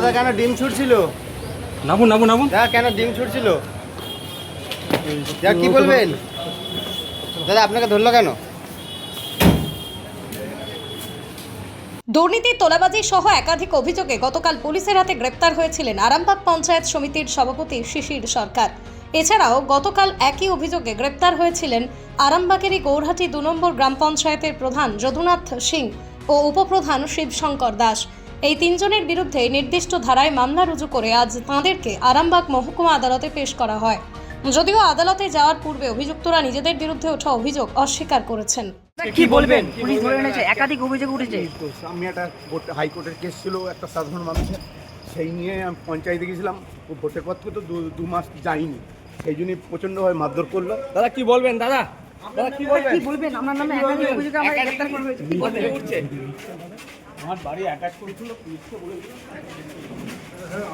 দাদা কেন ডিম ছুটছিল? নামুন নামুন নামুন। দাদা কেন ডিম ছুটছিল? কি বলবেন দাদা, আপনাকে ধরলো কেন? দুর্নীতি, তোলাবাজি সহ একাধিক অভিযোগে গতকাল পুলিশের হাতে গ্রেপ্তার হয়েছিলেন আরামবাগ পঞ্চায়েত সমিতির সভাপতি শিশির সরকার। এছাড়াও গতকাল একই অভিযোগে গ্রেপ্তার হয়েছিলেন আরামবাগেরই গৌরহাটি 2 নম্বর গ্রাম পঞ্চায়েতের প্রধান যদুনাথ সিং ও উপপ্রধান শিবশঙ্কর দাস। এই তিনজনের বিরুদ্ধে নির্দিষ্ট ধারায় মামলা রুজু করে আজ তাঁদেরকে আরামবাগ মহকুমা আদালতে পেশ করা হয়। যদিও আদালতে যাওয়ার পূর্বে অভিযুক্তরা নিজেদের বিরুদ্ধে ওঠা অভিযোগ অস্বীকার করেছেন। কি বলবেন? পুলিশ ধরে এনেছে, একাধিক অভিযোগ উঠেছে। আমি একটা হাইকোর্টের কেস ছিল একটা সাধারণ মানুষের, সেই নিয়ে আমি পঞ্চায়েতে গেছিলাম। ভোটের পর থেকে তো দু মাস যাইনি, সেই জন্যই প্রচণ্ডভাবে মারধর করলো। দাদা কি বলবেন? দাদা কি বলবেন? আপনার নামে একাধিক অভিযোগ আমরা গ্রেফতার করা হয়েছে। আমার বাড়ি অ্যাটাক করেছিল, পুলিশকে বলেছিল।